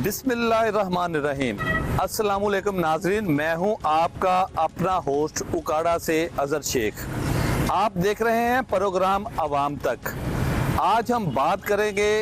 बिस्मिल्लाहिर्रहमानिर्रहीम। अस्सलामुअलैकुम नाजरीन, मैं हूं आपका अपना होस्ट उकाड़ा से अजहर शेख। आप देख रहे हैं प्रोग्राम अवाम तक। आज हम बात करेंगे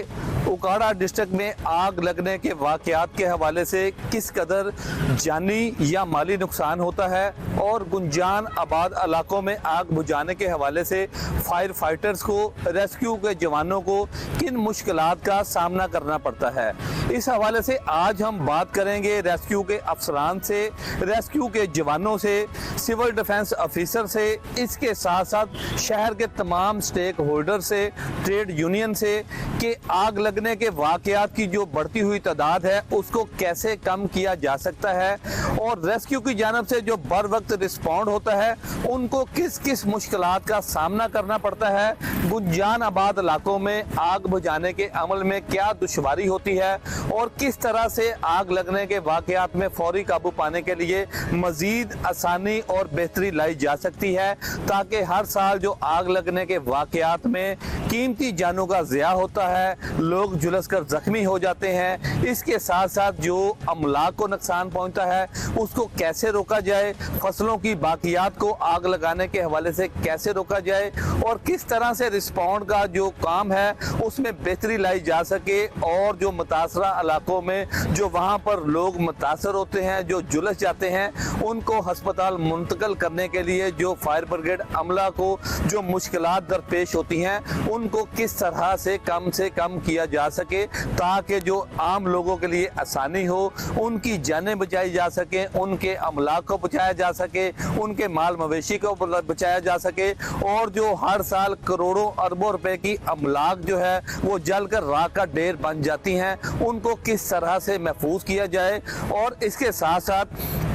उकाड़ा डिस्ट्रिक्ट में आग लगने के वाक़यात के हवाले से किस कदर जानी या माली नुकसान होता है और गुंजान आबाद इलाकों में आग बुझाने के हवाले से फायर फाइटर्स को, रेस्क्यू के जवानों को किन मुश्किलात का सामना करना पड़ता है। इस हवाले से आज हम बात करेंगे रेस्क्यू के अफसरान से, रेस्क्यू के जवानों से, सिविल डिफेंस ऑफिसर से, इसके साथ साथ शहर के तमाम स्टेक होल्डर से, ट्रेड यूनियन से कि आग लगने के वाक़यात की जो बढ़ती हुई तादाद है उसको कैसे कम किया जा सकता है और रेस्क्यू की जानिब से जो बर वक्त रिस्पॉन्ड होता है उनको किस किस मुश्किलात का सामना करना पड़ता है। गुंजान आबाद इलाकों में आग बुझाने के अमल में क्या दुश्वारी होती है और किस तरह से आग लगने के वाक़यात में फौरी काबू पाने के लिए मजीद आसानी और बेहतरी लाई जा सकती है, ताकि हर साल जो आग लगने के वाक़यात में कीमती जानों का ज़िया होता है, लोग झुलस कर जख्मी हो जाते हैं, इसके साथ साथ जो अमलाक को नुकसान पहुंचता है उसको कैसे रोका जाए, फसलों की बाकियात को आग लगाने के हवाले से कैसे रोका जाए और किस तरह से रिस्पॉन्ड का जो काम है उसमें बेहतरी लाई जा सके और जो मुतासरा इलाकों में जो वहाँ पर लोग मुतासर होते हैं, जो झुलस जाते हैं, उनको हस्पताल मुंतकिल करने के लिए जो फायर ब्रिगेड अमला को जो मुश्किलात दरपेश होती हैं उनको किस तरह से कम किया जा सके, ताकि जो आम लोगों के लिए आसानी हो, उनकी जानें बचाई जा सके, उनके अमलाक को बचाया जा सके, उनके माल मवेशी को बचाया जा सके और जो हर साल करोड़ों अरबों रुपए की अमलाक जो है वो जलकर राख का ढेर बन जाती हैं, उनको किस तरह से महफूज किया जाए। और इसके साथ साथ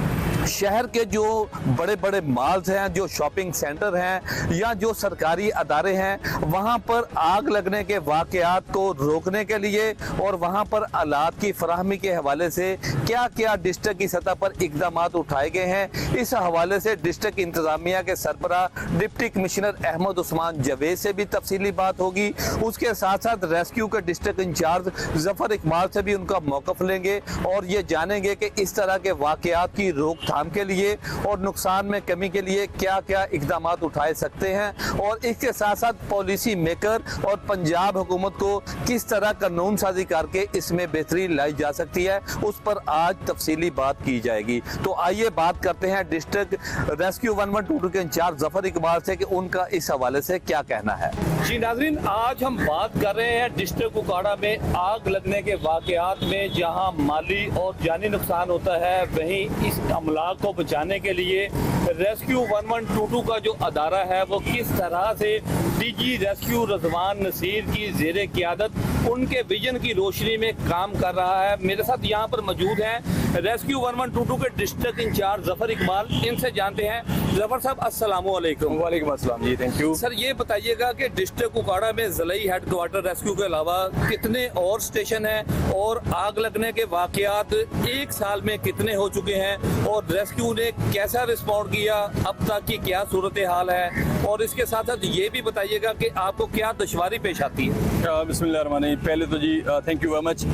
शहर के जो बड़े बड़े मॉल्स हैं, जो शॉपिंग सेंटर हैं या जो सरकारी अदारे हैं, वहाँ पर आग लगने के वाक़यात को रोकने के लिए और वहाँ पर आलात की फराहमी के हवाले से क्या क्या डिस्ट्रिक्ट की सतह पर इकदाम उठाए गए हैं, इस हवाले से डिस्ट्रिक्ट इंतजामिया के सरबरा डिप्टी कमिश्नर अहमद उस्मान जवेद से भी तफसीली बात होगी। उसके साथ साथ रेस्क्यू के डिस्ट्रिक्ट इंचार्ज जफर इकबाल से भी उनका मौक़िफ़ लेंगे और ये जानेंगे कि इस तरह के वाक़यात की रोकथाम के लिए और नुकसान में कमी के लिए क्या क्या इकदाम उठाए सकते हैं और इसके साथ साथ पॉलिसी मेकर और पंजाब हुकूमत को किस तरह कानून साजी करके इसमें बेहतरी लाई जा सकती है, उस पर आज तफसीली बात की जाएगी। तो आइए बात करते हैं डिस्ट्रिक्ट रेस्क्यू 1122 के इंचार्ज जफर इकबाल से कि उनका इस हवाले से क्या कहना है। जी नाज़रीन, आज हम बात कर रहे हैं डिस्ट्रिक्ट उकाड़ा में आग लगने के वाक़यात में, जहां माली और जानी नुकसान होता है, वहीं इस अमला को बचाने के लिए रेस्क्यू 1122 का जो अदारा है वो किस तरह से डीजी रेस्क्यू रज़वान नसीर की ज़ेरे क़ियादत उनके विजन की रोशनी में काम कर रहा है। मेरे साथ यहाँ पर मौजूद हैं रेस्क्यू 1122 के डिस्ट्रिक्ट इंचार्ज जफर इकबाल, इनसे जानते हैं। जफर साहब अस्सलाम वालेकुम। वालेकुम अस्सलाम जी, थैंक यू सर। ये बताइएगा कि डिस्ट्रिक्ट उकाड़ा में ज़िलाई हेडक्वार्टर रेस्क्यू के अलावा कितने और स्टेशन हैं और आग लगने के वाक़यात एक साल में कितने हो चुके हैं और रेस्क्यू ने कैसा रिस्पॉन्ड किया, अब तक की क्या सूरत हाल है, और इसके साथ साथ ये भी बताइएगा कि आपको क्या दुश्वारी पेश आती है। बिस्मिल्लाहिर्रहमानिर्रहीम। पहले तो जी थैंक यू वेरी मच।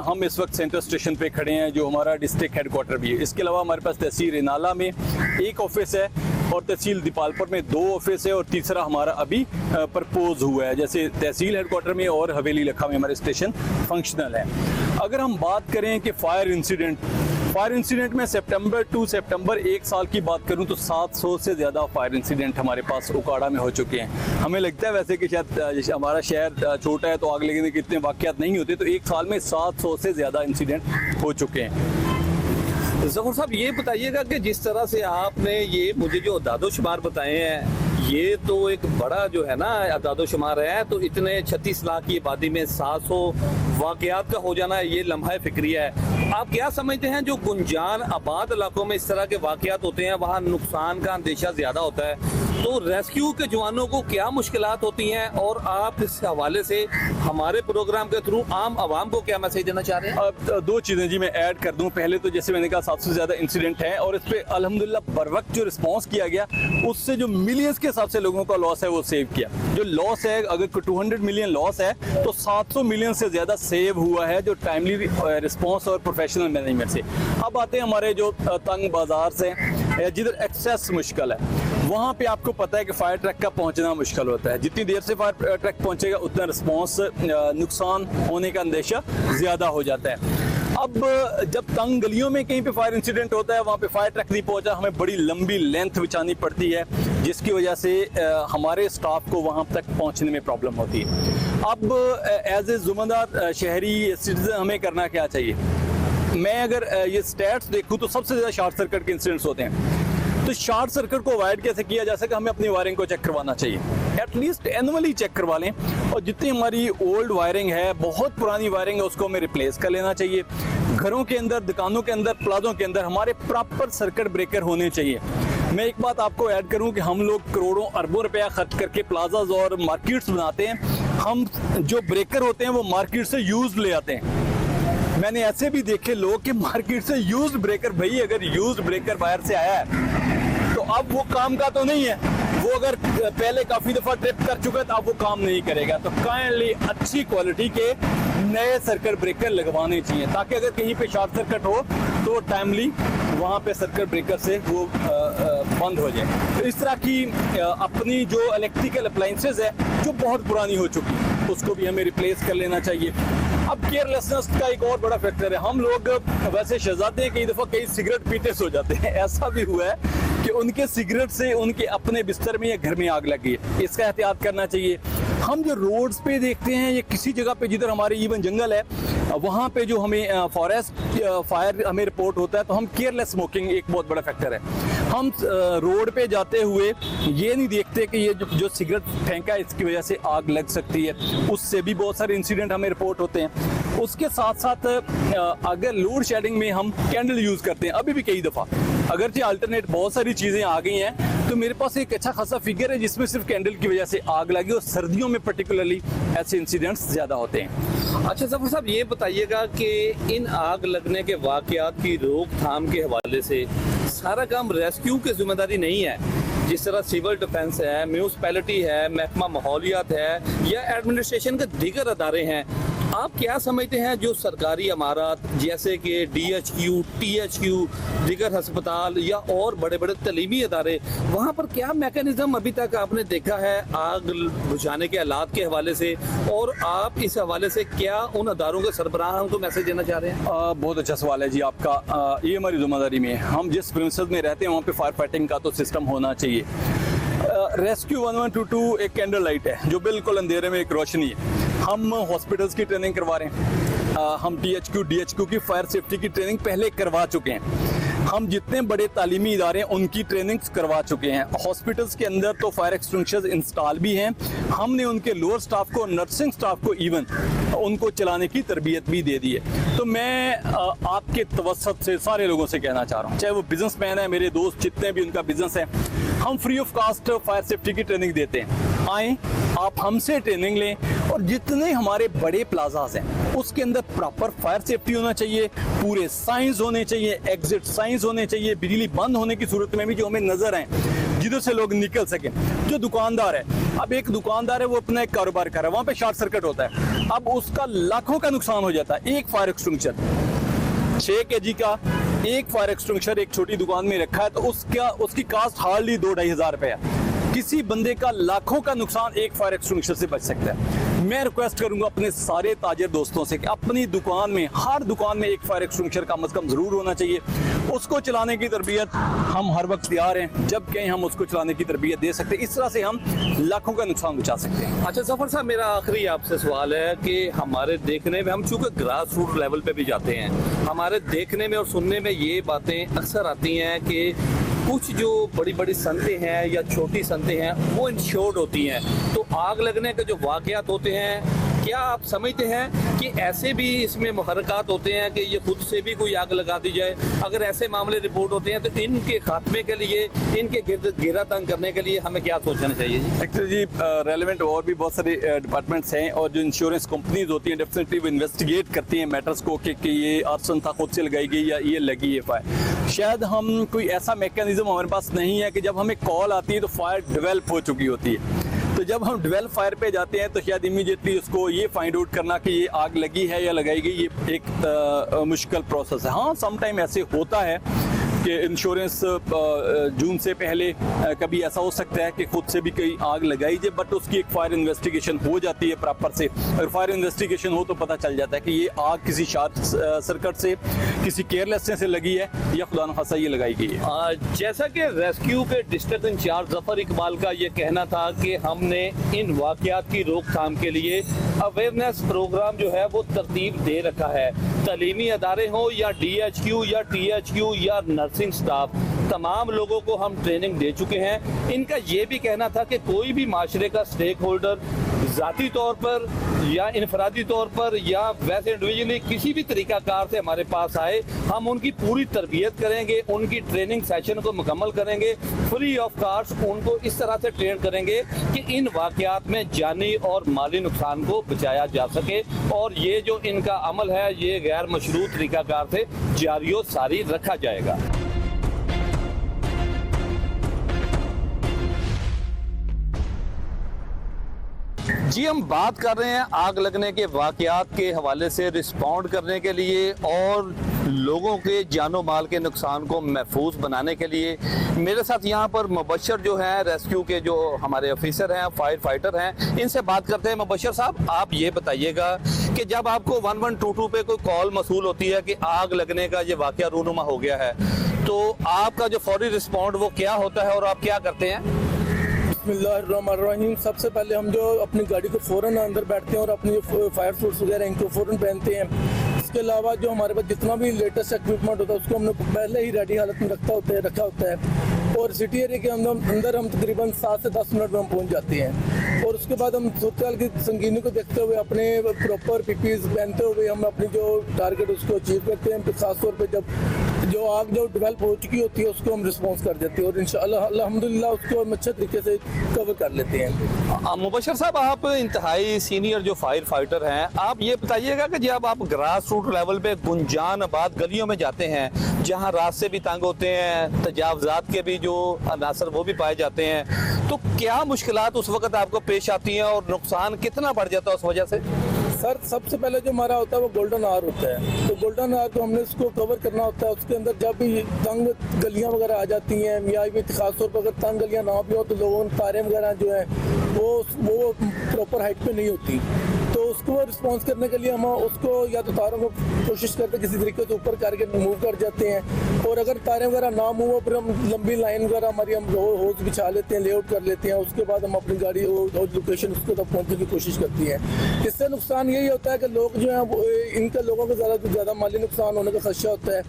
हम इस वक्त सेंट्रल स्टेशन पे खड़े हैं जो हमारा डिस्ट्रिक्ट हेडक्वार्टर भी है। इसके अलावा हमारे पास तहसील इनाला में एक ऑफिस है और तहसील दीपालपुर में 2 ऑफिस है और तीसरा हमारा अभी प्रपोज हुआ है। जैसे तहसील हेडक्वार्टर में और हवेली लखा में हमारे स्टेशन फंक्शनल है। अगर हम बात करें कि फायर इंसिडेंट में सितंबर टू सितंबर एक साल की बात करूं तो 700 से ज़्यादा फायर इंसिडेंट हमारे पास उकाड़ा में हो चुके हैं। हमें लगता है वैसे कि शायद हमारा शहर छोटा है तो आग लगने के इतने वाक़यात नहीं होते, तो एक साल में 700 से ज़्यादा इंसिडेंट हो चुके हैं। जफर साहब, ये बताइएगा कि जिस तरह से आपने ये मुझे जो अदादोशुमार बताए हैं, ये तो एक बड़ा जो है ना अदादोशुमार है, तो इतने 36 लाख की आबादी में 700 वाक़यात का हो जाना ये लम्हा फिक्रिया है। आप क्या समझते हैं जो गुंजान आबाद इलाकों में इस तरह के वाक़यात होते हैं वहाँ नुकसान का अंदेशा ज़्यादा होता है, तो रेस्क्यू के जवानों को क्या मुश्किलात होती हैं और आप इस हवाले से हमारे प्रोग्राम के थ्रू आम आवाम को क्या मैसेज देना चाह रहे हैं? अब 2 चीज़ें जी मैं ऐड कर दूं। पहले तो जैसे मैंने कहा 700 से ज़्यादा इंसिडेंट हैं और इस पर अल्हम्दुलिल्लाह बर वक्त जो रिस्पॉन्स किया गया उससे जो मिलियंस के हिसाब से लोगों का लॉस है वो सेव किया। जो लॉस है, अगर 200 मिलियन लॉस है तो 700 मिलियन से ज़्यादा सेव हुआ है जो टाइमली रिस्पॉन्स और प्रोफेशनल मैनेजमेंट से। अब आते हैं हमारे जो तंग बाजार से जिधर एक्सेस मुश्किल है, वहाँ पे आपको पता है कि फायर ट्रक का पहुँचना मुश्किल होता है। जितनी देर से फायर ट्रक पहुँचेगा उतना रिस्पॉन्स नुकसान होने का अंदेशा ज़्यादा हो जाता है। अब जब तंग गलियों में कहीं पे फायर इंसिडेंट होता है, वहाँ पे फायर ट्रक नहीं पहुँचा, हमें बड़ी लंबी लेंथ बिछानी पड़ती है, जिसकी वजह से हमारे स्टाफ को वहाँ तक पहुँचने में प्रॉब्लम होती है। अब एज ए ज़िम्मेदार शहरी सिटीजन हमें करना क्या चाहिए? मैं अगर ये स्टैट्स देखूँ तो सबसे ज़्यादा शॉर्ट सर्किट के इंसिडेंट्स होते हैं। तो शॉर्ट सर्किट को अवॉइड कैसे किया जा सके? हमें अपनी वायरिंग को चेक करवाना चाहिए, एटलीस्ट एनुअली चेक करवा लें। और जितनी हमारी ओल्ड वायरिंग है, बहुत पुरानी वायरिंग है, उसको हमें रिप्लेस कर लेना चाहिए। घरों के अंदर, दुकानों के अंदर, प्लाजों के अंदर हमारे प्रॉपर सर्किट ब्रेकर होने चाहिए। मैं एक बात आपको ऐड करूं कि हम लोग करोड़ों अरबों रुपया खर्च करके प्लाजाज और मार्केट्स बनाते हैं। हम जो ब्रेकर होते हैं वो मार्केट से यूज ले आते हैं। मैंने ऐसे भी देखे लोग कि मार्केट से यूज्ड ब्रेकर, भाई अगर यूज्ड ब्रेकर बाहर से आया है तो अब वो काम का तो नहीं है। वो अगर पहले काफी दफा ट्रिप कर चुका है तो अब वो काम नहीं करेगा। तो काइंडली अच्छी क्वालिटी के नए सर्किट ब्रेकर लगवाने चाहिए, ताकि अगर कहीं पे शॉर्ट सर्किट हो तो टाइमली वहाँ पे सर्किट ब्रेकर से वो बंद हो जाए। तो इस तरह की अपनी जो इलेक्ट्रिकल अप्लाइंसेज है जो बहुत पुरानी हो चुकी है, उसको भी हमें रिप्लेस कर लेना चाहिए। अब केयरलेसनेस का एक और बड़ा फैक्टर है। हम लोग वैसे शहजादे हैं, कई दफ़ा कई सिगरेट पीते सो जाते हैं। ऐसा भी हुआ है कि उनके सिगरेट से उनके अपने बिस्तर में या घर में आग लगी है। इसका एहतियात करना चाहिए। हम जो रोड्स पे देखते हैं या किसी जगह पे जिधर हमारे इवन जंगल है, वहाँ पे जो हमें फॉरेस्ट फायर हमें रिपोर्ट होता है, तो हम केयरलेस स्मोकिंग एक बहुत बड़ा फैक्टर है। हम रोड पे जाते हुए ये नहीं देखते कि ये जो सिगरेट फेंका है इसकी वजह से आग लग सकती है। उससे भी बहुत सारे इंसिडेंट हमें रिपोर्ट होते हैं। उसके साथ साथ अगर लोड शेडिंग में हम कैंडल यूज़ करते हैं, अभी भी कई दफ़ा, अगरचे अल्टरनेट बहुत सारी चीज़ें आ गई हैं, तो मेरे पास एक अच्छा खासा फिगर है जिसमें सिर्फ कैंडल की वजह से आग लगी, और सर्दियों में पर्टिकुलरली ऐसे इंसिडेंट्स ज़्यादा होते हैं। अच्छा जफर साहब, ये बताइएगा कि इन आग लगने के वाकयात की रोकथाम के हवाले से सारा काम रेस्क्यू की जिम्मेदारी नहीं है? जिस तरह सिविल डिफेंस है, म्यूनिसिपैलिटी है, महकमा माहौलियात है या एडमिनिस्ट्रेशन के दीगर अदारे हैं, आप क्या समझते हैं जो सरकारी इमारत जैसे कि DHQ, THQ, दीगर अस्पताल या और बड़े बड़े तलीमी अदारे, वहाँ पर क्या मैकेनिज्म अभी तक आपने देखा है आग बुझाने के हालात के हवाले से, और आप इस हवाले से क्या उन अदारों के सरबराहों को मैसेज देना चाह रहे हैं? बहुत अच्छा सवाल है जी आपका। ये हमारी जिम्मेदारी में है। हम जिस प्रिंसिपल में रहते हैं वहाँ पे फायर फाइटिंग का तो सिस्टम होना चाहिए। रेस्क्यू 1122 एक कैंडल लाइट है जो बिल्कुल अंधेरे में एक रोशनी है। हम हॉस्पिटल्स की ट्रेनिंग करवा रहे हैं। हम THQ, DHQ की फायर सेफ्टी की ट्रेनिंग पहले करवा चुके हैं। हम जितने बड़े तालीमी इदारे हैं उनकी ट्रेनिंग्स करवा चुके हैं। हॉस्पिटल्स के अंदर तो फायर एक्सटिंग्विशर्स इंस्टॉल भी हैं। हमने उनके लोअर स्टाफ को, नर्सिंग स्टाफ को इवन उनको चलाने की तरबियत भी दे दी है। तो मैं आपके तवस्सुत से सारे लोगों से कहना चाह रहा हूँ, चाहे वो बिजनेसमैन है, मेरे दोस्त जितने भी उनका बिजनेस है, हम free of cost fire safety की ट्रेनिंग देते हैं। आएँ, आप हमसे ट्रेनिंग लें। और जितने हमारे बड़े प्लाजाज हैं उसके अंदर प्रॉपर फायर सेफ्टी होना चाहिए, पूरे साइंस होने चाहिए, एग्जिट साइंस होने चाहिए, बिजली बंद होने की सूरत में भी जो हमें नजर आए, जिधर से लोग निकल सकें। जो दुकानदार है, अब एक दुकानदार है वो अपना एक कारोबार कर रहा है, वहाँ पे शॉर्ट सर्किट होता है, अब उसका लाखों का नुकसान हो जाता है। एक फायर एक्सटिंग्विशर 6 kg का एक फायर एक्सटिंग्विशर एक छोटी दुकान में रखा है तो उसकी कास्ट हार्डली 2-2.5 हज़ार रुपये है। किसी बंदे का लाखों का नुकसान एक फायर एक्सटिंग्विशर से बच सकता है। मैं रिक्वेस्ट करूंगा अपने सारे ताजिर दोस्तों से कि अपनी दुकान में, हर दुकान में एक फायर एक्सटिंग्विशर कम से कम जरूर होना चाहिए। उसको चलाने की तरबियत हम हर वक्त तैयार हैं, जब कहीं हम उसको चलाने की तरबियत दे सकते हैं। इस तरह से हम लाखों का नुकसान बचा सकते हैं। अच्छा जफर साहब, मेरा आखिरी आपसे सवाल है कि हमारे देखने में, हम चूंकि ग्रास रूट लेवल पे भी जाते हैं, हमारे देखने में और सुनने में ये बातें अक्सर आती हैं कि कुछ जो बड़ी बड़ी संतें हैं या छोटी संतें हैं वो इंश्योर्ड होती हैं, तो आग लगने के जो वाकयात होते हैं क्या आप समझते हैं कि ऐसे भी इसमें मुहर्रकात होते हैं कि ये खुद से भी कोई आग लगा दी जाए? अगर ऐसे मामले रिपोर्ट होते हैं तो इनके खात्मे के लिए, इनके घेरा तंग करने के लिए हमें क्या सोचना चाहिए जी? एक्चुअली जी रेलेवेंट और भी बहुत सारे डिपार्टमेंट्स हैं और जो इंश्योरेंस कंपनीज होती हैं डेफिनेटली वो इन्वेस्टिगेट करती हैं मैटर्स को कि ये आर्सन था, खुद से लगाई गई या ये लगी है फायर। शायद हम कोई ऐसा मैकेनिज्म हमारे पास नहीं है कि जब हमें कॉल आती है तो फायर डेवलप हो चुकी होती है, तो जब हम डेवलप फायर पे जाते हैं तो शायद इमीडिएटली उसको ये फाइंड आउट करना कि ये आग लगी है या लगाई गई, ये एक मुश्किल प्रोसेस है। हाँ, सम टाइम ऐसे होता है कि इंश्योरेंस जून से पहले कभी ऐसा हो सकता है कि खुद से भी कहीं आग लगाई जाए, बट उसकी एक फायर इन्वेस्टिगेशन हो जाती है प्रॉपर से। अगर फायर इन्वेस्टिगेशन हो तो पता चल जाता है कि ये आग किसी शॉर्ट सर्किट से, किसी केयरलेसनेस से लगी है या खुदा न खासा ये लगाई गई है। जैसा कि रेस्क्यू के डिस्ट्रिक्ट इंचार्ज जफर इकबाल का ये कहना था कि हमने इन वाकयात की रोकथाम के लिए अवेयरनेस प्रोग्राम जो है वो तरतीब दे रखा है। तालीमी अदारे हों या DHQ या THQ या नर्सिंग स्टाफ, तमाम लोगों को हम ट्रेनिंग दे चुके हैं। इनका ये भी कहना था कि कोई भी माशरे का स्टेक होल्डर ज़ाती तौर पर या इनफरादी तौर पर या वैसे इंडिविजुअली किसी भी तरीकाकार से हमारे पास आए, हम उनकी पूरी तरबियत करेंगे, उनकी ट्रेनिंग सेशन को मुकम्मल करेंगे, फ्री ऑफ कॉस्ट उनको इस तरह से ट्रेन करेंगे कि इन वाकयात में जानी और माली नुकसान को बचाया जा सके और ये जो इनका अमल है ये गैर मशरूत तरीकाकार से जारी और सारी रखा जाएगा। जी, हम बात कर रहे हैं आग लगने के वाकयात के हवाले से रिस्पॉन्ड करने के लिए और लोगों के जानो माल के नुकसान को महफूज बनाने के लिए। मेरे साथ यहाँ पर मुबशर जो हैं, रेस्क्यू के जो हमारे ऑफिसर हैं, फायर फाइटर हैं, इनसे बात करते हैं। मुबशर साहब, आप ये बताइएगा कि जब आपको 1122 पे कोई कॉल मसूल होती है कि आग लगने का ये वाकया रूनुमा हो गया है, तो आपका जो फौरी रिस्पॉन्ड वो क्या होता है और आप क्या करते हैं? बिस्मिल्लाहिर्रहमानिर्रहीम। सबसे पहले हम जो अपनी गाड़ी को फ़ौरन अंदर बैठते हैं और अपनी फायर सूट्स वगैरह इनको फ़ौरन पहनते हैं। इसके अलावा जो हमारे पास जितना भी लेटेस्ट इक्विपमेंट होता है उसको हमने पहले ही रेडी हालत में रखा होता है और सिटी एरिया के अंदर हम तकरीबन 7 से 10 मिनट में हम पहुंच जाते हैं और उसके बाद हम सूरत की संगीनी को देखते हुए अपने प्रॉपर पीपीज पहनते हुए हम अपनी जो टारगेट उसको अचीव करते हैं। खासतौर पर जब जो आग जो डेवलप हो चुकी होती है उसको हम रिस्पॉन्स कर देते हैं और इंशाअल्लाह अल्हम्दुलिल्लाह उसको हम अच्छे तरीके से कवर कर लेते हैं। मुबशर साहब, आप इंतहाई सीनियर जो फायर फाइटर हैं, आप ये बताइएगा कि जब आप ग्रास रूट लेवल पे गुंजान आबाद गलियों में जाते हैं जहाँ रास्ते भी तंग होते हैं, तजावजात के भी जो अनासर वो भी पाए जाते हैं, तो क्या मुश्किलात उस वक्त आपको पेश आती हैं और नुकसान कितना बढ़ जाता है उस वजह से? सर, सबसे पहले जो हमारा होता है वो गोल्डन आवर होता है, तो गोल्डन आवर को हमने उसको कवर करना होता है। उसके अंदर जब भी तंग गलियां वगैरह आ जाती हैं या भी खासतौर पर अगर तंग गलियां ना भी हो तो लोगों तारे वगैरह जो है वो प्रॉपर हाइट पे नहीं होती, तो उसको रिस्पॉन्स करने के लिए हम उसको या तो तारों को कोशिश करते किसी तरीके से ऊपर करके मूव कर जाते हैं और अगर तारे वगैरह ना मूव हो फिर हम लंबी लाइन वगैरह हमारी हम होज बिछा लेते हैं, लेआउट कर लेते हैं। उसके बाद हम अपनी गाड़ी लोकेशन उसको तक पहुँचने की कोशिश करती है। इससे नुकसान यही होता है कि लोग जो है इनके लोगों को ज़्यादा से ज़्यादा माली नुकसान होने का खदशा होता है,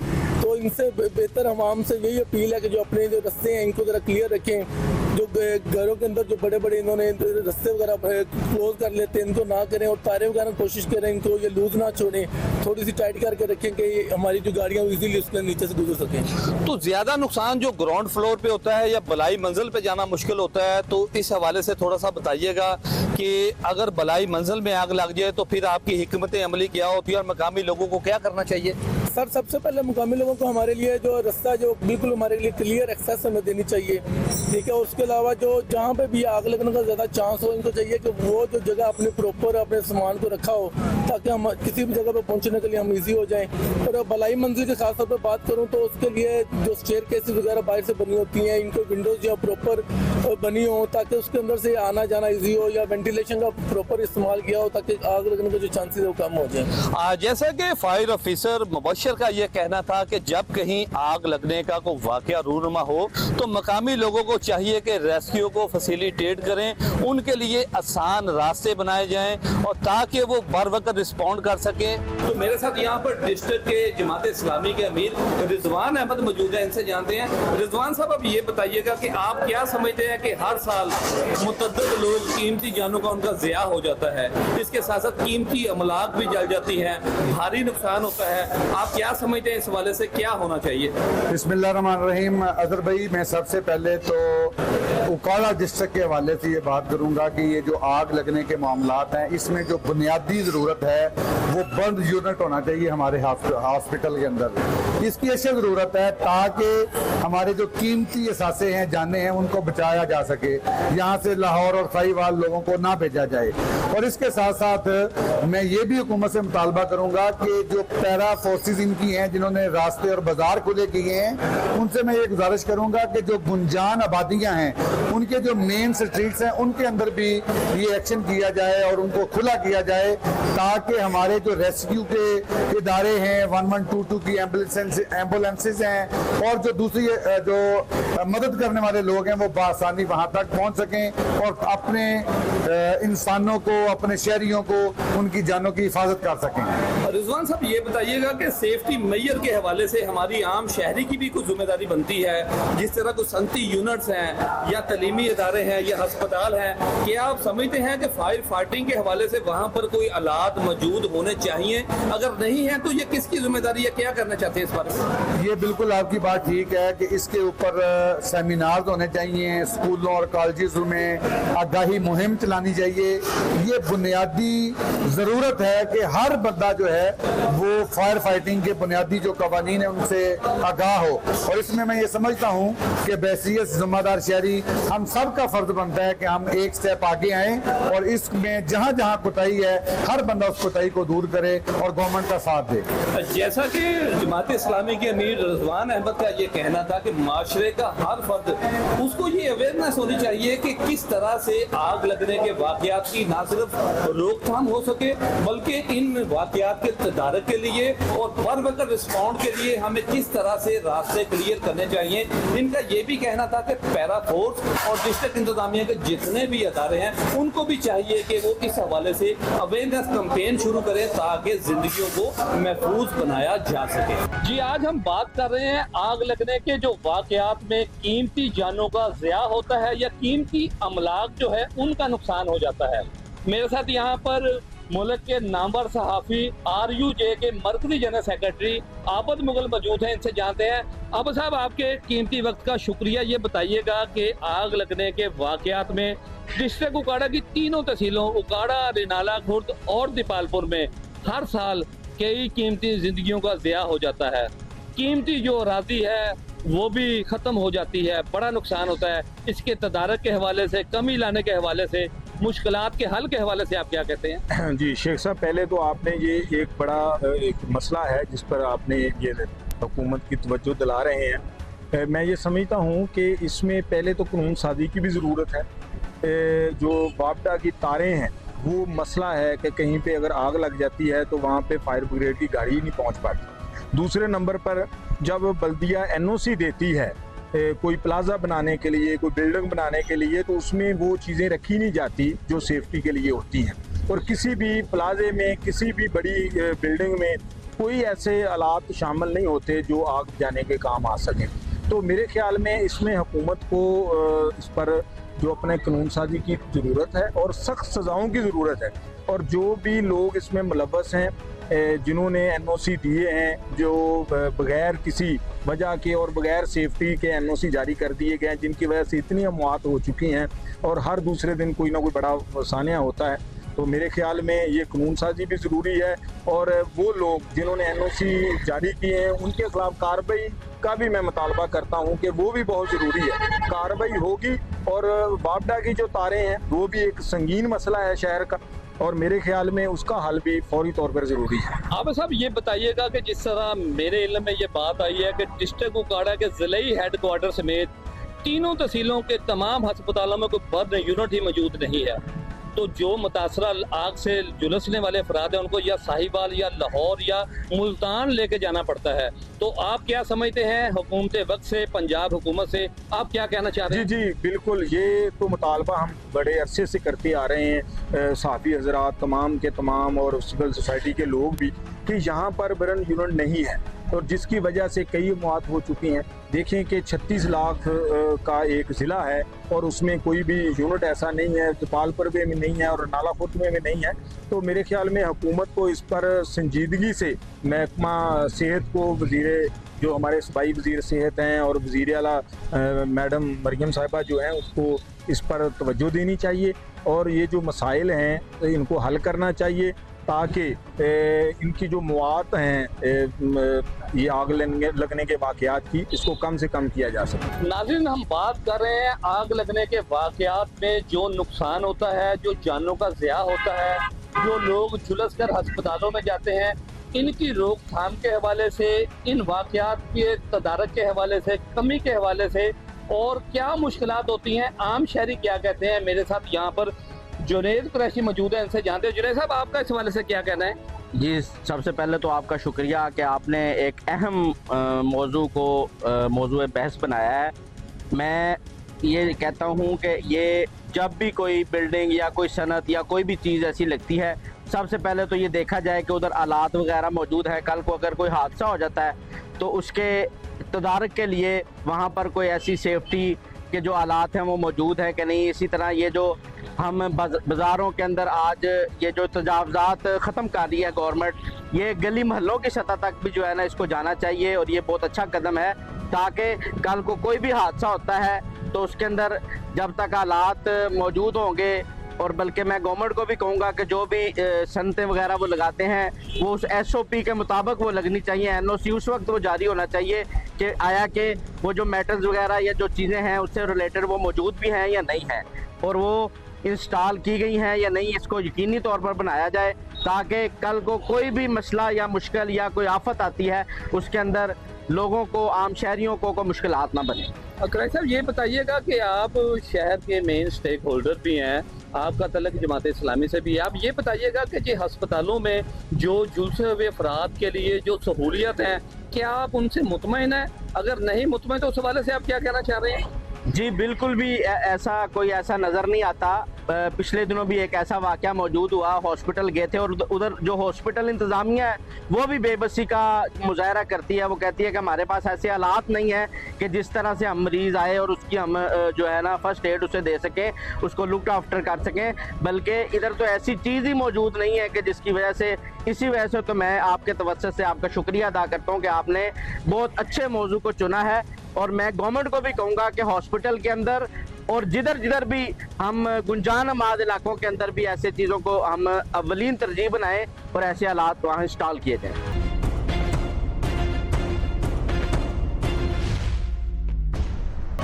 तो इनसे बेहतर हम से यही अपील है कि जो अपने जो रास्ते हैं इनको ज़रा क्लियर रखें। जो घरों के अंदर जो बड़े बड़े इन्होंने रास्ते वगैरह क्लोज कर लेते हैं इनको ना करें और तारे वगैरह कोशिश करें इनको ये लूज ना छोड़ें, थोड़ी सी टाइट करके रखें कि हमारी जो गाड़ियाँ इजीली उसके नीचे से गुजर सकें। तो ज्यादा नुकसान जो ग्राउंड फ्लोर पे होता है या बलाई मंजिल पे जाना मुश्किल होता है, तो इस हवाले से थोड़ा सा बताइएगा कि अगर बलाई मंजिल में आग लग जाए तो फिर आपकी हिकमत अमली क्या होती है और मकामी लोगों को क्या करना चाहिए? सर, सबसे पहले मुकामी लोगों को हमारे लिए जो रास्ता जो बिल्कुल हमारे लिए क्लियर एक्सेस हमें देनी चाहिए, ठीक है। उसके अलावा जो जहाँ पे भी आग लगने का ज़्यादा चांस हो इनको चाहिए कि वो जो जगह अपने प्रॉपर अपने सामान को रखा हो ताकि हम किसी भी जगह पे पहुँचने के लिए हम ईजी हो जाएं। और बलाई मंजिल के खास तौर पर बात करूँ तो उसके लिए जो स्टेयर केसेस वगैरह बाहर से बनी होती हैं इनको विंडोज़ जो प्रॉपर बनी हो ताकि उसके अंदर से आना जाना ईजी हो या वेंटिलेशन का प्रॉपर इस्तेमाल किया हो ताकि आग लगने के जो चांसेस है वो कम हो जाए। जैसा कि फायर ऑफिसर मुबशर ऑफिसर का ये कहना था कि जब कहीं आग लगने का कोई वाकया रूनुमा हो तो मकामी लोगों को चाहिए कि रेस्क्यू को फैसिलिटेट करें, उनके लिए आसान रास्ते बनाए जाएं और ताकि वो बर वक्त रिस्पॉन्ड कर सकें। तो मेरे साथ यहाँ पर डिस्ट्रिक्ट के जमात इस्लामी के अमीर रिजवान अहमद मौजूद हैं, इनसे जानते हैं। रिजवान साहब, अब ये बताइएगा कि आप क्या समझते हैं कि हर साल मुतअद्दिद लोग कीमती जानों का उनका ज़िया हो जाता है, इसके साथ साथ कीमती अमलाक भी जल जाती हैं, भारी नुकसान होता है, आप क्या समझते हैं इस हवाले से क्या होना चाहिए? बिस्मिल्लाहिर्रहमानिर्रहीम। अजहर भाई, मैं सबसे पहले तो उकाड़ा डिस्ट्रिक्ट के हवाले से ये बात करूंगा कि ये जो आग लगने के मामलात हैं, इसमें जो बुनियादी ज़रूरत है वो बंद यूनिट होना चाहिए हमारे हॉस्पिटल के अंदर। इसकी ऐसी ज़रूरत है ताकि हमारे जो कीमती असासे हैं, जाने हैं, उनको बचाया जा सके, यहाँ से लाहौर और साहिवाल लोगों को ना भेजा जाए। और इसके साथ साथ मैं ये भी हुकूमत से मुतालबा करूंगा कि जो पैरा फोर्सेज इनकी हैं, जिन्होंने रास्ते और बाजार खुले किए हैं, उनसे मैं ये गुजारिश करूंगा कि जो गुंजान आबादियां हैं, उनके जो मेन स्ट्रीट्स हैं, उनके अंदर भी ये एक्शन किया जाए और उनको खुला किया जाए ताकि हमारे जो रेस्क्यू के इदारे हैं, 1122 की एम्बुलेंसेज हैं और जो दूसरी जो मदद करने वाले लोग हैं, वो बआसानी वहां तक पहुंच सकें और अपने इंसानों को, अपने शहरियों को, उनकी जानों की हिफाजत कर सकें। रिजवान साहब, ये बताइएगा कि सेफ्टी मेजर के हवाले से हमारी आम शहरी की भी कुछ जिम्मेदारी बनती है, जिस तरह कुछ सनती यूनिट्स हैं या तलीमी इदारे हैं या अस्पताल हैं, क्या आप समझते हैं कि फायर फाइटिंग के हवाले से वहाँ पर कोई आलात मौजूद होने चाहिए? अगर नहीं है तो ये किसकी जिम्मेदारी है, क्या करना चाहते हैं इस बारे में? ये बिल्कुल आपकी बात ठीक है कि इसके ऊपर सेमिनार होने चाहिए, स्कूलों और कॉलेजेस में आगाही मुहिम चलानी चाहिए। ये बुनियादी ज़रूरत है कि हर बंदा जो है वो फायर फाइटिंग के बुनियादी जो कवानीन है उनसे आगाह हो। और इसमें मैं ये समझता हूँ कि बैसियत ज़िम्मेदार शहरी हम सब का फर्ज बनता है कि हम एक स्टेप आगे आएँ और इसमें जहाँ जहाँ कोताही है, हर बंदा उस कोताही को दूर करे और गवर्नमेंट का साथ दे। जैसा कि जमात इस्लामी के अमीर रिजवान अहमद का ये कहना था कि माशरे का हर फर्द, उसको ये अवेयरनेस होनी चाहिए कि किस तरह से आग लगने के वाकयात की ना सिर्फ रोकथाम हो सके, बल्कि इन वाकयात के तदारक के लिए और बर वक्त रिस्पॉन्ड के लिए हमें किस तरह से रास्ते क्लियर करने चाहिए। इनका ये भी कहना था कि पैरा फोर्स और डिस्ट्रिक्ट इंतजामिया के जितने भी अदारे हैं, उनको भी चाहिए कि वो इस हवाले से अवेयरनेस कैंपेन शुरू करें ताकि जिंदगियों को महफूज बनाया जा सके। जी, आज हम बात कर रहे हैं आग लगने के जो वाकयात में कीमती जानों का ज़िया होता है या कीमती अमलाक जो है उनका नुकसान हो जाता है। मेरे साथ यहाँ पर मुल्क के नामवर सहाफ़ी RUJ के मरकजी जनरल सेक्रेटरी आबद मुगल मौजूद हैं, इनसे जानते हैं। आबद साहब, आपके कीमती वक्त का शुक्रिया। ये बताइएगा कि आग लगने के वाकयात में डिस्ट्रिक्ट उकाड़ा की तीनों तहसीलों उकाड़ा, रिनाला, खुर्द और दीपालपुर में हर साल कई कीमती जिंदगियों का ज़िया हो जाता है। कीमती जो अराज़ी है वो भी ख़त्म हो जाती है, बड़ा नुकसान होता है। इसके तदारक के हवाले से, कमी लाने के हवाले से, मुश्किलात के हल के हवाले से आप क्या कहते हैं? जी शेख साहब, पहले तो आपने ये एक बड़ा एक मसला है जिस पर आपने ये हुकूमत की तवज्जो दिला रहे हैं। मैं ये समझता हूँ कि इसमें पहले तो कानून साजी की भी ज़रूरत है। जो वापडा की तारें हैं, वो मसला है कि कहीं पे अगर आग लग जाती है तो वहाँ पे फायर ब्रिगेड की गाड़ी ही नहीं पहुँच पाती। दूसरे नंबर पर जब बल्दिया NOC देती है कोई प्लाजा बनाने के लिए, कोई बिल्डिंग बनाने के लिए, तो उसमें वो चीज़ें रखी नहीं जाती जो सेफ्टी के लिए होती हैं। और किसी भी प्लाजे में, किसी भी बड़ी बिल्डिंग में कोई ऐसे आलात शामिल नहीं होते जो आग बुझाने के काम आ सकें। तो मेरे ख्याल में इसमें हुकूमत को इस पर जो अपने कानून साजी की ज़रूरत है और सख्त सज़ाओं की ज़रूरत है। और जो भी लोग इसमें मुलव्वस हैं, जिन्होंने NOC दिए हैं, जो बगैर किसी वजह के और बगैर सेफ्टी के NOC जारी कर दिए गए हैं, जिनकी वजह से इतनी अमवात हो चुकी हैं और हर दूसरे दिन कोई ना कोई बड़ा सानिया होता है, तो मेरे ख्याल में ये कानून साजी भी ज़रूरी है। और वो लोग जिन्होंने NOC जारी किए हैं, उनके खिलाफ कार्रवाई का भी मैं मुतालबा करता हूँ कि वो भी बहुत ज़रूरी है, कार्रवाई होगी। और वापडा की जो तारें हैं, वो भी एक संगीन मसला है शहर का, और मेरे ख्याल में उसका हल भी फौरी तौर पर ज़रूरी है। आबद साहब, ये बताइएगा कि जिस तरह मेरे इल्म में ये बात आई है कि डिस्ट्रिक्ट उकाड़ा के ज़िलाई हेडक्वार्टर समेत तीनों तहसीलों के तमाम अस्पतालों में कोई बर्न यूनिट ही मौजूद नहीं है, तो जो मुतासरा आग से झुलसने वाले अफराद हैं उनको या साहिवाल या लाहौर या मुल्तान लेके जाना पड़ता है। तो आप क्या समझते हैं हुकूमत वक्त से, पंजाब हुकूमत से आप क्या कहना चाह रहे हैं? जी बिल्कुल, ये तो मुतालबा हम बड़े अरसे से करते आ रहे हैं, सहाफ़ी हज़रात तमाम के तमाम और सिविल सोसाइटी के लोग भी, कि यहाँ पर बर्न यूनिट नहीं है और जिसकी वजह से कई मौत हो चुकी हैं। देखें कि 36 लाख का एक ज़िला है और उसमें कोई भी यूनिट ऐसा नहीं है, जपालपुर में नहीं है और नाला खुर्द में नहीं है। तो मेरे ख्याल में हुकूमत को इस पर संजीदगी से, महकमा सेहत को, वज़ीर जो हमारे सूबाई वज़ीर सेहत हैं और वज़ीर आला मैडम मरियम साहिबा जो हैं, उसको इस पर तवज्जो देनी चाहिए और ये जो मसाइल हैं इनको हल करना चाहिए ताकि इनकी जो मौत हैं ये आग लगने के वाक़यात की, इसको कम से कम किया जा सके। नाज़रीन, हम बात कर रहे हैं आग लगने के वाक़यात में जो नुकसान होता है, जो जानों का ज़िया होता है, जो लोग झुलस कर अस्पतालों में जाते हैं, इनकी रोकथाम के हवाले से, इन वाक़यात के तदारक के हवाले से, कमी के हवाले से और क्या मुश्किलात होती हैं, आम शहरी क्या कहते हैं। मेरे साथ यहाँ पर जुनैद कुरैशी मौजूद है, इनसे जानते हैं। जुनैद साहब, आपका इस हवाले से क्या कहना है? जी, सबसे पहले तो आपका शुक्रिया कि आपने एक अहम मौजू बहस बनाया है। मैं ये कहता हूँ कि ये जब भी कोई बिल्डिंग या कोई सनत या कोई भी चीज़ ऐसी लगती है, सबसे पहले तो ये देखा जाए कि उधर आलात वगैरह मौजूद है। कल को अगर कोई हादसा हो जाता है तो उसके तदारक के लिए वहाँ पर कोई ऐसी सेफ्टी के जो आलात हैं वो मौजूद है कि नहीं। इसी तरह ये जो हम बाज़ारों के अंदर आज ये जो तजावज़ात ख़त्म कर रही है गवर्नमेंट, ये गली महलों की सतह तक भी जो है ना इसको जाना चाहिए और ये बहुत अच्छा कदम है, ताकि कल को कोई भी हादसा होता है तो उसके अंदर जब तक हालात मौजूद होंगे, और बल्कि मैं गवर्नमेंट को भी कहूँगा कि जो भी सनतें वगैरह वो लगाते हैं वो उस SOP के मुताबिक वो लगनी चाहिए। NOC उस वक्त वो जारी होना चाहिए कि आया कि वो जो मेटल्स वगैरह या जो चीज़ें हैं उससे रिलेटेड वो मौजूद भी हैं या नहीं है, और वो इंस्टॉल की गई हैं या नहीं, इसको यकीनी तौर पर बनाया जाए ताकि कल को कोई भी मसला या मुश्किल या कोई आफत आती है उसके अंदर लोगों को, आम शहरियों को मुश्किलात ना बने। कुरैशी साहब, ये बताइएगा कि आप शहर के मेन स्टेक होल्डर भी हैं, आपका तल्लुक जमात इस्लामी से भी है। आप ये बताइएगा कि जी अस्पतालों में जो झुलसे हुए अफराद के लिए जो सहूलियत हैं, क्या आप उनसे मुतमईन हैं? अगर नहीं मुतमईन तो उस हवाले से आप क्या कहना चाह रहे हैं? जी बिल्कुल भी ऐसा कोई ऐसा नज़र नहीं आता। पिछले दिनों भी एक ऐसा वाक़या मौजूद हुआ, हॉस्पिटल गए थे और उधर जो हॉस्पिटल इंतज़ामिया है वो भी बेबसी का मुजाहरा करती है। वो कहती है कि हमारे पास ऐसे हालात नहीं है कि जिस तरह से हम मरीज़ आए और उसकी हम जो है ना फर्स्ट एड उसे दे सकें, उसको लुक आफ्टर कर सकें, बल्कि इधर तो ऐसी चीज़ ही मौजूद नहीं है कि जिसकी वजह से, इसी वजह से तो मैं आपके तवज्जुह से आपका शुक्रिया अदा करता हूँ कि आपने बहुत अच्छे मौजू को चुना है। और मैं गवर्नमेंट को भी कहूँगा कि हॉस्पिटल के अंदर और जिधर जिधर भी हम गुंजान आबाद इलाकों के अंदर भी ऐसे चीज़ों को हम अव्वलीन तरजीह बनाएं और ऐसे हालात वहाँ इंस्टॉल किए जाएं।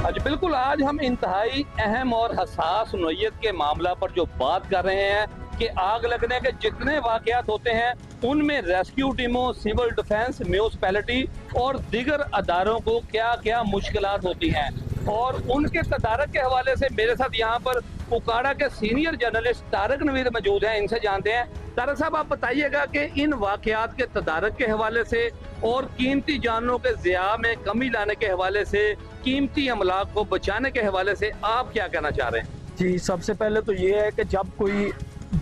आज बिल्कुल, आज हम इंतहाई अहम और हसास नौइयत के मामला पर जो बात कर रहे हैं कि आग लगने के जितने वाकयात होते हैं उनमें रेस्क्यू टीमों, सिविल डिफेंस, म्यूनिसिपैलिटी और दीगर अदारों को क्या क्या मुश्किलात होती हैं, और उनके तदारक के हवाले से मेरे साथ यहाँ पर उकाड़ा के सीनियर जर्नलिस्ट तारक नवीद मौजूद हैं, इनसे जानते हैं। तारक साहब, आप बताइएगा कि इन वाकयात के तदारक के हवाले से और कीमती जानों के ज़िया में कमी लाने के हवाले से, कीमती अमलाक को बचाने के हवाले से आप क्या कहना चाह रहे हैं? जी, सबसे पहले तो ये है कि जब कोई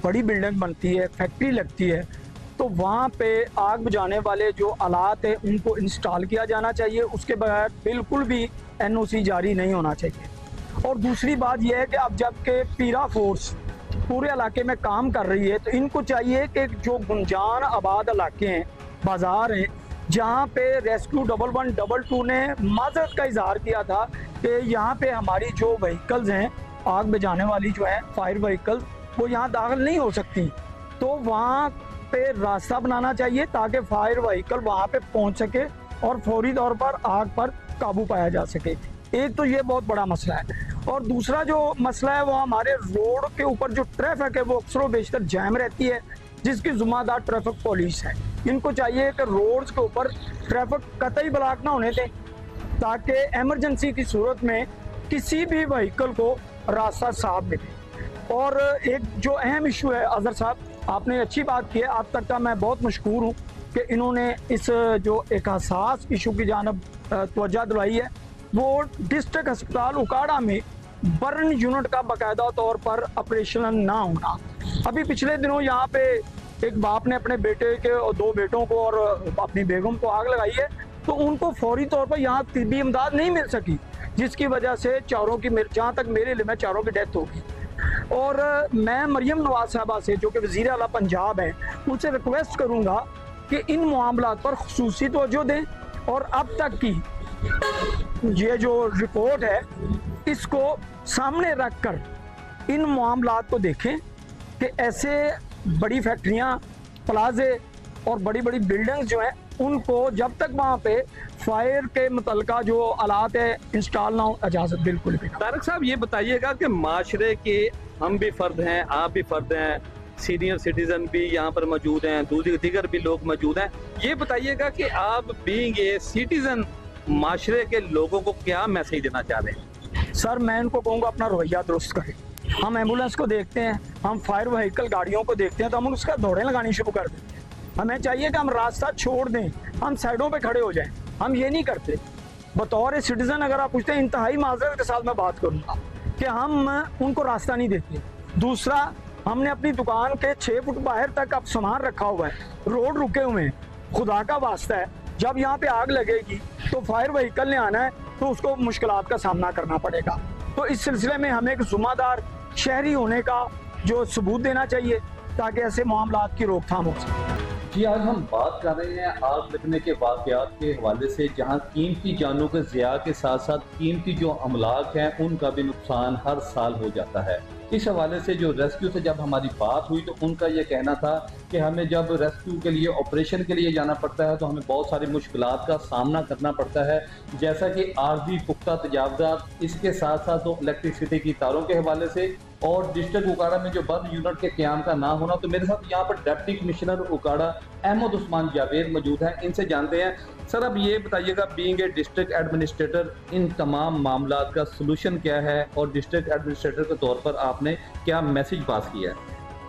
बड़ी बिल्डिंग बनती है, फैक्ट्री लगती है, तो वहाँ पे आग बुझाने वाले जो आलात हैं उनको इंस्टॉल किया जाना चाहिए। उसके बगैर बिल्कुल भी NOC जारी नहीं होना चाहिए। और दूसरी बात यह है कि अब जबकि पीरा फोर्स पूरे इलाके में काम कर रही है तो इनको चाहिए कि जो गुंजान आबाद इलाके हैं, बाज़ार हैं, जहाँ पे रेस्क्यू 1112 ने माजरत का इजहार किया था कि यहाँ पे हमारी जो व्हीकल्स हैं, आग बुझाने वाली जो है फायर व्हीकल्स, वो यहाँ दाखिल नहीं हो सकती, तो वहाँ पे रास्ता बनाना चाहिए ताकि फायर व्हीकल वहाँ पे पहुँच सके और फौरी तौर पर आग पर काबू पाया जा सके। एक तो ये बहुत बड़ा मसला है। और दूसरा जो मसला है वो हमारे रोड के ऊपर जो ट्रैफिक है वो अक्सर बेशतर जैम रहती है, जिसकी जिम्मेदार ट्रैफिक पुलिस है। इनको चाहिए कि रोड्स के ऊपर ट्रैफिक कतई ब्लॉक ना होने दें ताकि इमरजेंसी की सूरत में किसी भी व्हीकल को रास्ता साफ मिले। और एक जो अहम इशू है अजहर साहब, आपने अच्छी बात की है, आप तक का मैं बहुत मशकूर हूँ कि इन्होंने इस जो एक हसास इशू की जानब तवज्जो दिलाई है। वो डिस्ट्रिक्ट अस्पताल उकाड़ा में बर्न यूनिट का बाकायदा तौर पर ऑपरेशन ना होना। अभी पिछले दिनों यहाँ पे एक बाप ने अपने बेटे के और 2 बेटों को और अपनी बेगम को आग लगाई है, तो उनको फौरी तौर पर यहाँ तिब्बी इमदाद नहीं मिल सकी, जिसकी वजह से चारों की, जहाँ तक मेरे इल्म में, चारों की डेथ होगी। और मैं मरियम नवाज साहबा से, जो कि वज़ीर आला पंजाब हैं, उनसे रिक्वेस्ट करूँगा कि इन मामलात पर खुसूसी तवज्जो दें और अब तक की ये जो रिपोर्ट है इसको सामने रख कर इन मामलात को देखें कि ऐसे बड़ी फैक्ट्रियाँ, प्लाजे और बड़ी बड़ी बिल्डिंग्स जो हैं उनको जब तक वहाँ पे फायर के मुतलका जो आलात है इंस्टॉल ना हो, इजाज़त बिल्कुल भी। तारक साहब ये बताइएगा कि माशरे के हम भी फ़र्द हैं, आप भी फ़र्द हैं, सीनियर सिटीज़न भी यहाँ पर मौजूद हैं, दीगर भी लोग मौजूद हैं। ये बताइएगा कि आप बीइंग ए सिटीज़न माशरे के लोगों को क्या मैसेज देना चाह रहे हैं? सर मैं इनको कहूँगा अपना रवैया दुरुस्त करें। हम एम्बुलेंस को देखते हैं, हम फायर व्हीकल गाड़ियों को देखते हैं तो हम उसका दौड़े लगानी शुरू कर देते हैं। हमें चाहिए कि हम रास्ता छोड़ दें, हम साइडों पे खड़े हो जाएं। हम ये नहीं करते। बतौर सिटीज़न अगर आप पूछते हैं, इंतहाई माजरत के साथ मैं बात करूँगा कि हम उनको रास्ता नहीं देते। दूसरा, हमने अपनी दुकान के 6 फुट बाहर तक अब सामान रखा हुआ है, रोड रुके हुए हैं। खुदा का वास्ता है, जब यहाँ पे आग लगेगी तो फायर व्हीकल ने आना है तो उसको मुश्किलात का सामना करना पड़ेगा। तो इस सिलसिले में हमें एक ज़िम्मेदार शहरी होने का जो सबूत देना चाहिए ताकि ऐसे मामलात की रोकथाम हो सके। जी, आज हम बात कर रहे हैं आग लगने के वाक़यात के हवाले से, जहां कीमती जानों के ज़िया के साथ साथ कीमती जो अमलाक हैं उनका भी नुकसान हर साल हो जाता है। इस हवाले से जो रेस्क्यू से जब हमारी बात हुई तो उनका ये कहना था कि हमें जब रेस्क्यू के लिए, ऑपरेशन के लिए जाना पड़ता है तो हमें बहुत सारी मुश्किलात का सामना करना पड़ता है, जैसा कि आर्जी पुख्ता तजावज़ात, इसके साथ साथ तो इलेक्ट्रिसिटी की तारों के हवाले से और डिस्ट्रिक्ट उकाड़ा में जो बर्न यूनिट के क़याम का ना होना। तो मेरे साथ यहाँ पर डिप्टी कमिश्नर उकाड़ा अहमद उस्मान जावेद मौजूद हैं, इनसे जानते हैं। सर, अब ये बताइएगा, बीइंग ए डिस्ट्रिक्ट एडमिनिस्ट्रेटर, इन तमाम मामलात का सलूशन क्या है और डिस्ट्रिक्ट एडमिनिस्ट्रेटर के तौर पर आपने क्या मैसेज पास किया है?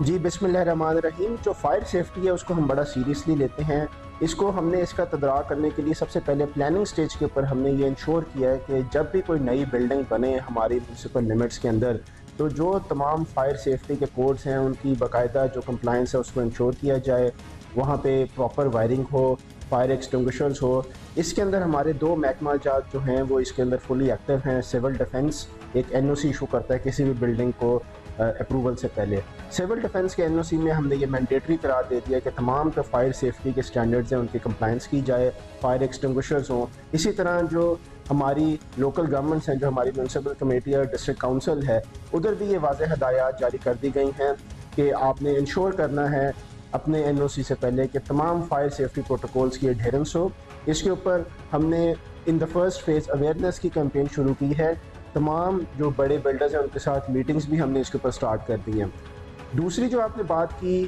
जी, बिस्मिल्लाहिर्रहमानिर्रहीम। जो फायर सेफ्टी है उसको हम बड़ा सीरियसली लेते हैं। इसको हमने इसका तदराक करने के लिए सबसे पहले प्लानिंग स्टेज के ऊपर हमने ये इंश्योर किया है कि जब भी कोई नई बिल्डिंग बने हमारी म्यूनसिपल लिमिट्स के अंदर, तो जो तमाम फायर सेफ्टी के कोड्स हैं उनकी बाकायदा जो कंप्लायंस है उसको इंश्योर किया जाए। वहाँ पे प्रॉपर वायरिंग हो, फायर एक्सटिंग्विशर्स हो। इसके अंदर हमारे 2 महकमा जात जो हैं वो इसके अंदर फुली एक्टिव हैं। सिविल डिफेंस एक NOC इशू करता है किसी भी बिल्डिंग को अप्रूवल से पहले। सिविल डिफेंस के NOC में हमने ये मैंडेटरी करार दे दिया कि तमाम जो फायर सेफ्टी के स्टैंडर्ड्स हैं उनकी कंप्लायंस की जाए, फायर एक्सटिंग्विशर्स हों। इसी तरह जो हमारी लोकल गवर्नमेंट्स हैं, जो हमारी म्यूनसिपल कमेटी और डिस्ट्रिक्ट काउंसिल है, उधर भी ये वाज़ेह हदायत जारी कर दी गई हैं कि आपने इंश्योर करना है अपने NOC से पहले कि तमाम फायर सेफ्टी प्रोटोकॉल्स की एडहेरेंस हो। इसके ऊपर हमने in the first phase awareness की कैंपेन शुरू की है। तमाम जो बड़े बिल्डर्स हैं उनके साथ मीटिंग्स भी हमने इसके ऊपर स्टार्ट कर दी हैं। दूसरी जो आपने बात की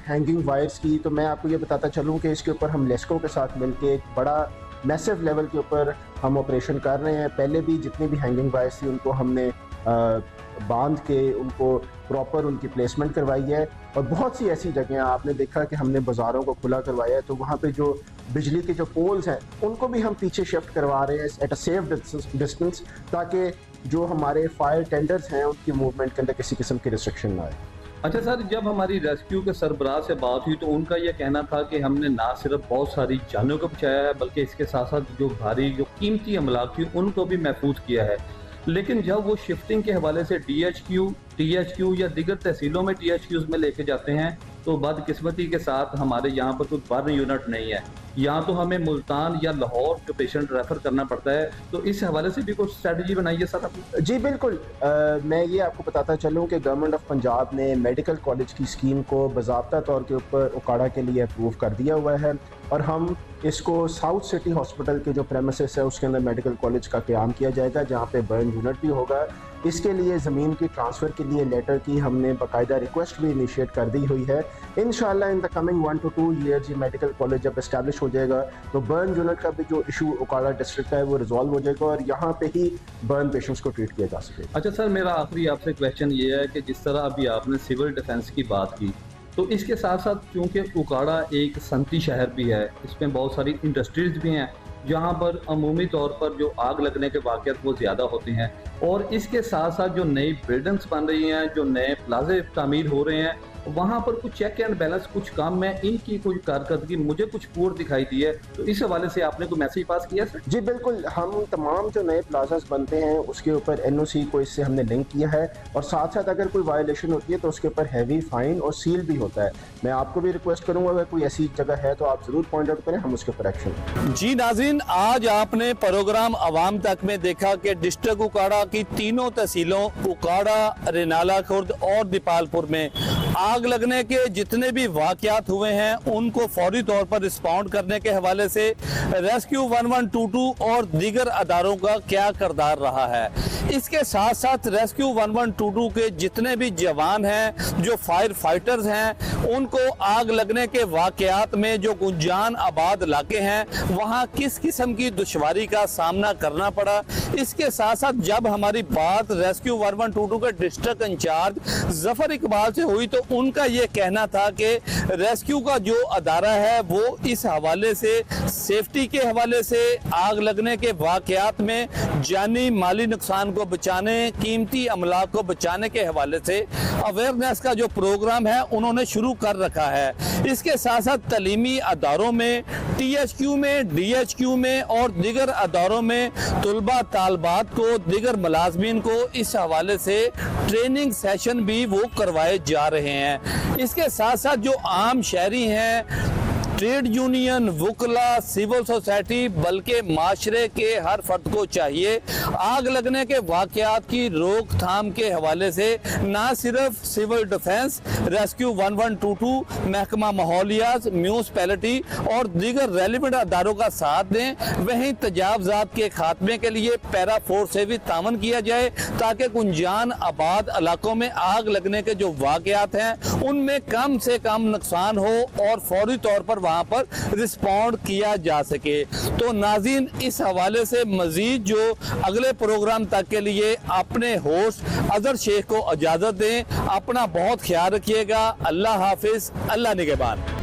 हैंगिंग वायर्स की, तो मैं आपको ये बताता चलूँ कि इसके ऊपर हम लेस्को के साथ मिलके एक बड़ा मैसिव लेवल के ऊपर हम ऑपरेशन कर रहे हैं। पहले भी जितनी भी हैंगिंग वायर्स थी उनको हमने बांध के उनको प्रॉपर उनकी प्लेसमेंट करवाई है। और बहुत सी ऐसी जगह आपने देखा कि हमने बाज़ारों को खुला करवाया है, तो वहाँ पे जो बिजली के जो पोल्स हैं उनको भी हम पीछे शिफ्ट करवा रहे हैं एट अ सेफ डिस्टेंस, ताकि जो हमारे फायर टेंडर्स हैं उनकी मूवमेंट के अंदर किसी किस्म की रिस्ट्रिक्शन ना आए। अच्छा सर, जब हमारी रेस्क्यू के सरबराह से बात हुई तो उनका यह कहना था कि हमने ना सिर्फ बहुत सारी जानों को बचाया है बल्कि इसके साथ साथ जो भारी जो कीमती अमलाक थी उनको भी महफूज किया है। लेकिन जब वो शिफ्टिंग के हवाले से DHQ, THQ या दीगर तहसीलों में THQs में लेके जाते हैं तो बदकिस्मती के साथ हमारे यहाँ पर कोई बर्न यूनिट नहीं है। यहाँ तो हमें मुल्तान या लाहौर जो पेशेंट रेफर करना पड़ता है। तो इस हवाले से भी कुछ स्ट्रेटजी बनाइए सर आपने। जी बिल्कुल, मैं ये आपको बताता चलूँ कि गवर्नमेंट ऑफ पंजाब ने मेडिकल कॉलेज की स्कीम को बाज़ाब्ता तौर के ऊपर उकाड़ा के लिए अप्रूव कर दिया हुआ है और हम इसको साउथ सिटी हॉस्पिटल के जो प्रेमिसेस है उसके अंदर मेडिकल कॉलेज का क़याम किया जाएगा, जहाँ पे बर्न यूनिट भी होगा। इसके लिए ज़मीन की ट्रांसफ़र के लिए लेटर की हमने बाकायदा रिक्वेस्ट भी इनिशिएट कर दी हुई है। इंशाल्लाह in the coming 1 to 2 years ये मेडिकल कॉलेज जब इस्टेब्लिश हो जाएगा तो बर्न यूनिट का भी जो इशू उकाड़ा डिस्ट्रिक्ट का है वो रिजॉल्व हो जाएगा और यहाँ पे ही बर्न पेशेंट्स को ट्रीट किया जा सकेगा। अच्छा सर, मेरा आखिरी आपसे क्वेश्चन ये है कि जिस तरह अभी आपने सिविल डिफेंस की बात की, तो इसके साथ साथ क्योंकि उकाड़ा एक सनती शहर भी है, इसमें बहुत सारी इंडस्ट्रीज भी हैं जहाँ पर अमूमी तौर पर जो आग लगने के वाक़यात वो ज़्यादा होते हैं, और इसके साथ साथ जो नई बिल्डिंग्स बन रही हैं, जो नए प्लाजे तामीर हो रहे हैं, वहाँ पर कुछ चेक एंड बैलेंस कुछ काम में इनकी कुछ कारकर्दगी मुझे कुछ पूर्ण दिखाई दी है। तो इस हवाले से आपने कोई मैसेज पास किया सर? जी बिल्कुल, हम तमाम जो नए प्लाजास बनते हैं उसके ऊपर NOC को इससे हमने लिंक किया है और साथ साथ अगर कोई वायलेशन होती है तो उसके ऊपर हैवी फाइन और सील भी होता है। मैं आपको भी रिक्वेस्ट करूँगा अगर कोई ऐसी जगह है तो आप ज़रूर पॉइंट आउट करें, हम उसके ऊपर एक्शन। जी नाज़रीन, आज आपने प्रोग्राम अवाम तक में देखा कि डिस्ट्रिक्ट उकाड़ा की तीनों तहसीलों उकाड़ा, रेनाला खुर्द और दीपालपुर में आग लगने के जितने भी वाकयात हुए हैं उनको फौरी तौर पर रिस्पॉन्ड करने के हवाले से रेस्क्यू 1122 और दीगर अदारों का क्या किरदार रहा है। इसके साथ साथ रेस्क्यू 1122 के जितने भी जवान हैं, जो फायर फाइटर्स हैं, उनको आग लगने के वाकयात में जो गुंजान आबाद इलाके हैं वहाँ किस किस्म की दुश्वारी का सामना करना पड़ा। इसके साथ साथ जब हमारी बात रेस्क्यू 1122 के डिस्ट्रिक्ट इंचार्ज जफर इकबाल से हुई तो उनका ये कहना था कि रेस्क्यू का जो अदारा है वो इस हवाले से सेफ्टी के हवाले से आग लगने के वाकयात में जानी माली नुकसान को बचाने, कीमती अमला को बचाने के हवाले से अवेयरनेस का जो प्रोग्राम है उन्होंने शुरू कर रखा है। इसके साथ साथ तलीमी अदारों में, THQ में, DHQ में और दीगर अदारों में तुलबा तालबात को, दीगर मुलाजमीन को इस हवाले से ट्रेनिंग सेशन भी वो करवाए जा रहे हैं। इसके साथ साथ जो आम शहरी हैं, ट्रेड यूनियन, वुकला, सिविल सोसाइटी, बल्कि माशरे के हर फर्द को चाहिए आग लगने के वाकयात की रोकथाम के हवाले से ना सिर्फ सिविल डिफेंस, रेस्क्यू 1122, महकमा माहौलियात, म्यूनसिपैलिटी और दीगर रेलिवेंट अदारों का साथ दें, वहीं तजावजात के खात्मे के लिए पैरा फोर्स से भी तावन किया जाए ताकि गुंजान आबाद इलाकों में आग लगने के जो वाकयात हैं उनमें कम से कम नुकसान हो और फौरी तौर पर वहां पर रिस्पॉन्ड किया जा सके। तो नाज़रीन, इस हवाले से मजीद जो अगले प्रोग्राम तक के लिए अपने होस्ट अजहर शेख को इजाजत दें। अपना बहुत ख्याल रखिएगा। अल्लाह हाफिज, अल्लाह निगहबान।